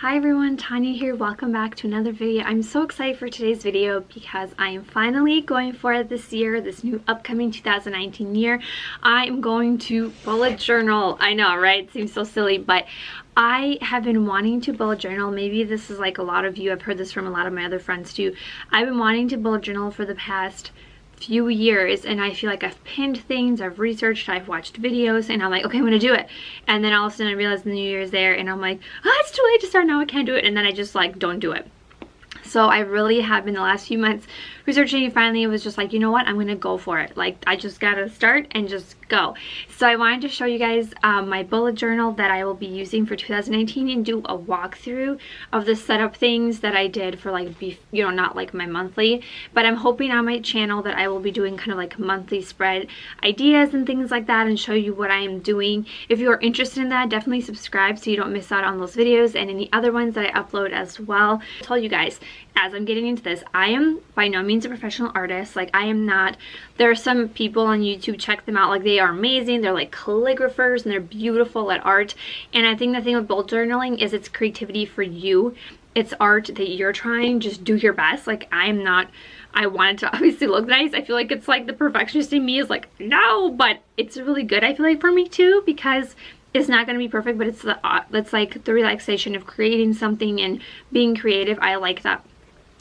Hi everyone, Tanya here. Welcome back to another video. I'm so excited for today's video because I am finally going for it this year, this new upcoming 2019 year. I am going to bullet journal. I know, right? It seems so silly, but I have been wanting to bullet journal. Maybe this is like a lot of you. I've heard this from a lot of my other friends too. I've been wanting to bullet journal for the past few years, and I feel like I've pinned things, I've researched, I've watched videos, and I'm like, okay, I'm gonna do it. And then all of a sudden I realize the new year's there, and I'm like, oh, it's too late to start now, I can't do it. And then I just like don't do it. So I really have been the last few months researching, and finally it was just like, you know what, I'm gonna go for it. Like, I just gotta start and just go. So I wanted to show you guys my bullet journal that I will be using for 2019 and do a walkthrough of the setup things that I did for like, not like my monthly, but I'm hoping on my channel that I will be doing kind of like monthly spread ideas and things like that and show you what I am doing. If you are interested in that, definitely subscribe so you don't miss out on those videos and any other ones that I upload as well. I'll tell you guys, as I'm getting into this, I am by no means a professional artist. Like, I am not. There are some people on YouTube, check them out, like they are amazing. They're like calligraphers and they're beautiful at art. And I think the thing with bullet journaling is it's creativity for you. It's art that you're trying. Just do your best. Like, I am not. I want it to obviously look nice. I feel like it's like the perfectionist in me is like, no, but it's really good, I feel like, for me too, because it's not going to be perfect, but it's like the relaxation of creating something and being creative. I like that.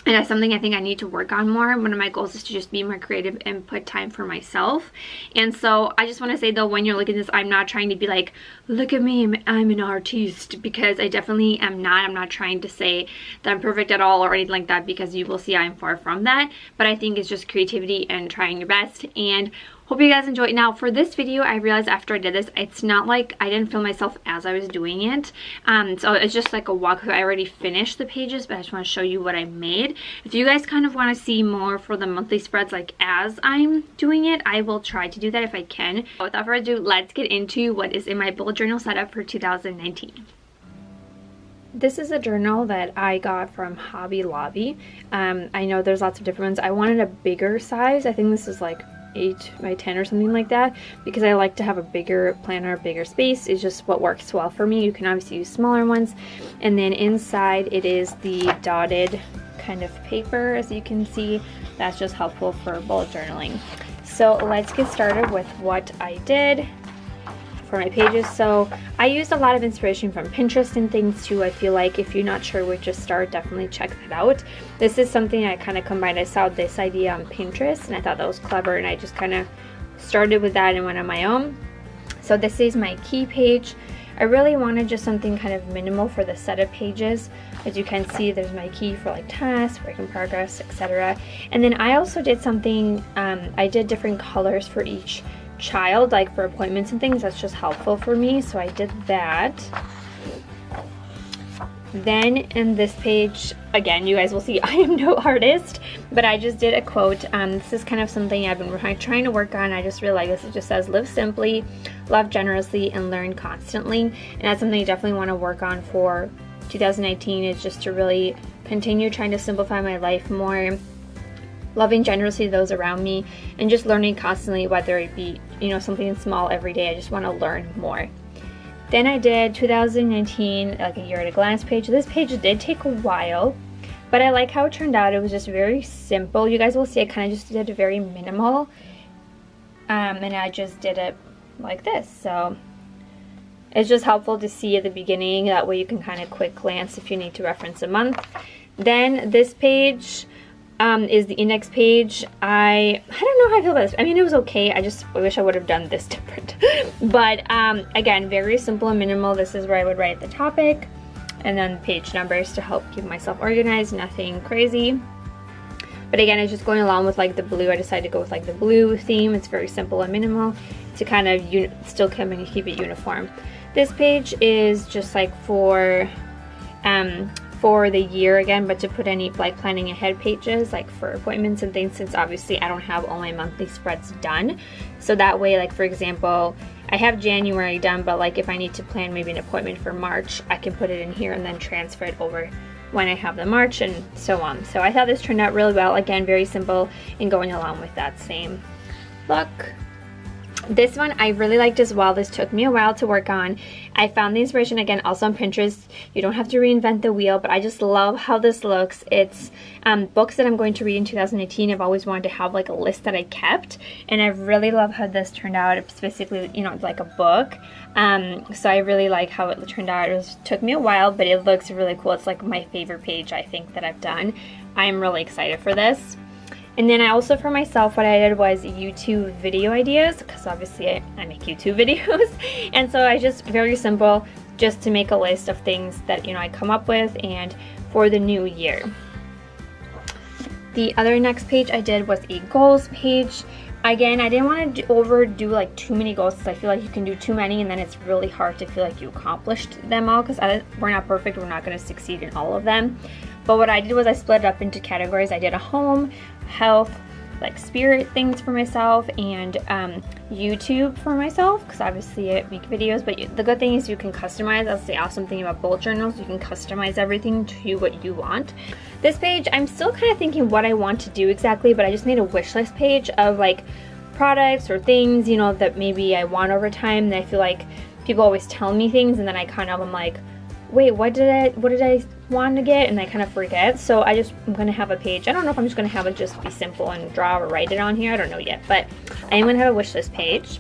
And that's something I think I need to work on more. One of my goals is to just be more creative and put time for myself. And so I just want to say though, when you're looking at this, I'm not trying to be like, look at me, I'm an artiste, because I definitely am not. I'm not trying to say that I'm perfect at all or anything like that, because you will see I'm far from that. But I think it's just creativity and trying your best. And hope you guys enjoy it. Now for this video, I realized after I did this, it's not like I didn't film myself as I was doing it. So it's just like a walkthrough. I already finished the pages, but I just want to show you what I made. If you guys kind of want to see more for the monthly spreads, like as I'm doing it, I will try to do that if I can. Without further ado, let's get into what is in my bullet journal setup for 2019. This is a journal that I got from Hobby Lobby. I know there's lots of different ones. I wanted a bigger size. I think this is like 8 by 10 or something like that, because I like to have a bigger planner, bigger space. It's just what works well for me. You can obviously use smaller ones. And then inside it is the dotted kind of paper, as you can see. That's just helpful for bullet journaling. So let's get started with what I did for my pages. So I used a lot of inspiration from Pinterest and things too. I feel like if you're not sure where to start, definitely check that out. This is something I kind of combined. I saw this idea on Pinterest and I thought that was clever, and I just kind of started with that and went on my own. So this is my key page. I really wanted just something kind of minimal for the setup pages. As you can see, there's my key for like tasks, work in progress, etc. And then I also did something, I did different colors for each child, like for appointments and things. That's just helpful for me, so I did that. Then in this page, again, you guys will see I am no artist, but I just did a quote. This is kind of something I've been trying to work on. I just realized this. It just says, live simply, love generously, and learn constantly. And that's something I definitely want to work on for 2019, is just to really continue trying to simplify my life more, loving generously those around me, and just learning constantly, whether it be, something small every day. I just want to learn more. Then I did 2019, like a year at a glance page. This page did take a while, but I like how it turned out. It was just very simple. You guys will see I kind of just did it very minimal, and I just did it like this. So it's just helpful to see at the beginning. That way you can kind of quick glance if you need to reference a month. Then this page is the index page. I don't know how I feel about this. I mean, it was okay. I wish I would have done this different. But again, very simple and minimal. This is where I would write the topic and then page numbers to help keep myself organized. Nothing crazy. But again, it's just going along with like the blue. I decided to go with like the blue theme. It's very simple and minimal to kind of still come and keep it uniform. This page is just like for the year again, but to put any like planning ahead pages, like for appointments and things, since obviously I don't have all my monthly spreads done. So that way, like for example, I have January done, but like if I need to plan maybe an appointment for March, I can put it in here and then transfer it over when I have the March and so on. So I thought this turned out really well. Again, very simple and going along with that same look. This one I really liked as well. This took me a while to work on. I found the inspiration again also on Pinterest. You don't have to reinvent the wheel, but I just love how this looks. It's books that I'm going to read in 2018. I've always wanted to have like a list that I kept, and I really love how this turned out. It's basically, you know, it's like a book. So I really like how it turned out. It took me a while, but it looks really cool. It's like my favorite page I think that I've done. I'm really excited for this. And then I also, for myself, what I did was YouTube video ideas, because obviously I make YouTube videos. And so I just, very simple, just to make a list of things that, you know, I come up with and for the new year. The other next page I did was a goals page. Again, I didn't want to overdo like too many goals, because I feel like you can do too many and then it's really hard to feel like you accomplished them all, because we're not perfect, we're not going to succeed in all of them. But what I did was I split it up into categories. I did a home, health, like spirit things for myself, and YouTube for myself, because obviously I make videos. But the good thing is you can customize. That's the awesome thing about bullet journals. You can customize everything to what you want. This page, I'm still kind of thinking what I want to do exactly, but I just made a wish list page of like products or things, you know, that maybe I want over time. That I feel like people always tell me things, and then I kind of am like, wait, what did I want to get? And I kind of forget. So I'm going to have a page. I don't know if I'm just going to have it just be simple and draw or write it on here. I don't know yet, but I am going to have a wish list page.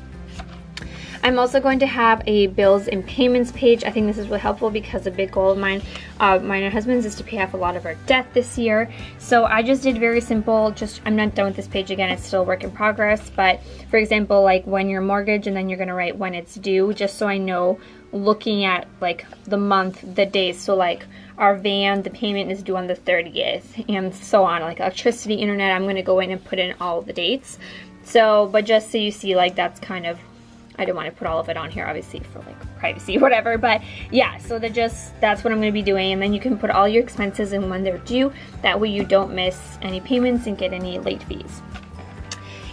I'm also going to have a bills and payments page. I think this is really helpful because a big goal of mine and my husband's is to pay off a lot of our debt this year. So I just did very simple, I'm not done with this page again, it's still a work in progress. But for example, like when your mortgage, and then you're gonna write when it's due, just so I know, looking at like the month, the days. So like our van, the payment is due on the 30th, and so on. Like electricity, internet, I'm gonna go in and put in all the dates. So, but just so you see, like that's kind of, I didn't want to put all of it on here, obviously, for like privacy, whatever. But yeah, so that's what I'm going to be doing. And then you can put all your expenses in when they're due. That way you don't miss any payments and get any late fees.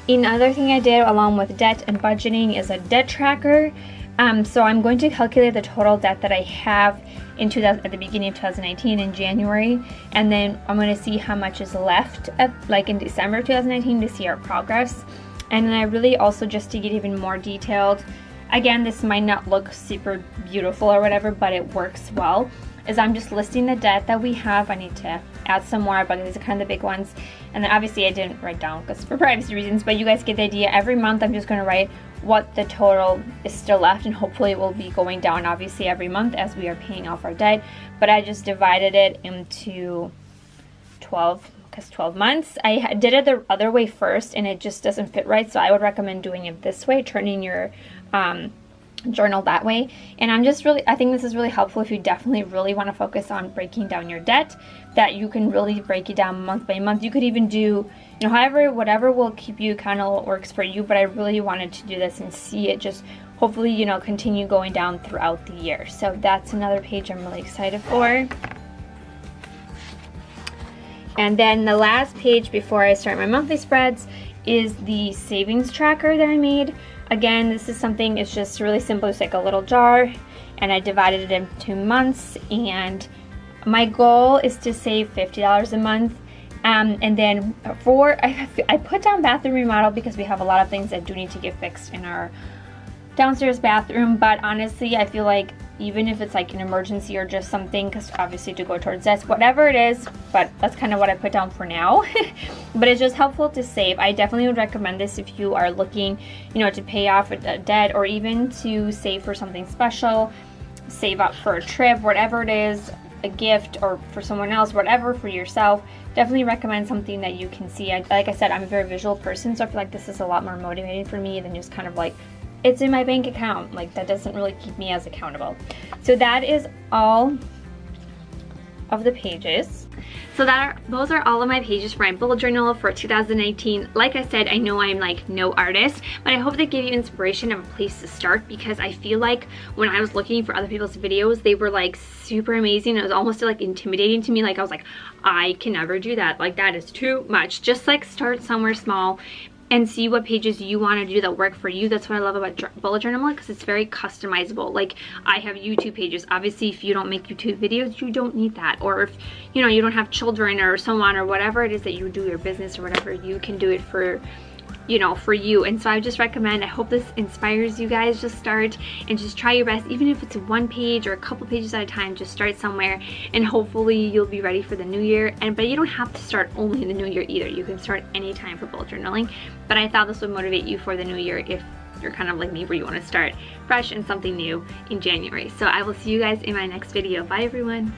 Another thing I did along with debt and budgeting is a debt tracker. So I'm going to calculate the total debt that I have at the beginning of 2019 in January, and then I'm going to see how much is left like in December of 2019 to see our progress. And then I really also, just to get even more detailed, again, this might not look super beautiful or whatever, but it works well, is I'm just listing the debt that we have. I need to add some more, but these are kind of the big ones. And then obviously I didn't write down because for privacy reasons, but you guys get the idea. Every month I'm just going to write what the total is still left, and hopefully it will be going down obviously every month as we are paying off our debt. But I just divided it into 12 months. I did it the other way first and it just doesn't fit right, so I would recommend doing it this way, turning your journal that way. And I think this is really helpful if you definitely really want to focus on breaking down your debt, that you can really break it down month by month. You could even do, you know, however, whatever will keep you kind of works for you, but I really wanted to do this and see it just hopefully, you know, continue going down throughout the year. So that's another page I'm really excited for. And then the last page before I start my monthly spreads is the savings tracker that I made. Again, this is something, it's just really simple. It's like a little jar, and I divided it into months, and my goal is to save $50 a month. And then I put down bathroom remodel because we have a lot of things that do need to get fixed in our downstairs bathroom. But honestly, I feel like even if it's like an emergency or just something, because obviously to go towards this, whatever it is, but that's kind of what I put down for now. But it's just helpful to save. I definitely would recommend this if you are looking, you know, to pay off a debt, or even to save for something special, save up for a trip, whatever it is, a gift, or for someone else, whatever, for yourself. Definitely recommend something that you can see. Like I said, I'm a very visual person, so I feel like this is a lot more motivating for me than just kind of like, it's in my bank account. Like, that doesn't really keep me as accountable. So that is all of the pages. So those are all of my pages for my bullet journal for 2019. Like I said, I know I'm like no artist, but I hope they give you inspiration of a place to start, because I feel like when I was looking for other people's videos, they were like super amazing. It was almost like intimidating to me. Like I was like, I can never do that. Like that is too much. Just like start somewhere small and see what pages you want to do that work for you. That's what I love about bullet journal, because it's very customizable. Like I have YouTube pages. Obviously, if you don't make YouTube videos, you don't need that. Or if, you know, you don't have children or someone or whatever it is that you do your business or whatever, you can do it for you know, for you. And so I just recommend, I hope this inspires you guys. Just start and just try your best, even if it's one page or a couple pages at a time. Just start somewhere and hopefully you'll be ready for the new year. But you don't have to start only in the new year either. You can start anytime for bullet journaling, but I thought this would motivate you for the new year if you're kind of like me, where you want to start fresh and something new in January. So I will see you guys in my next video. Bye everyone.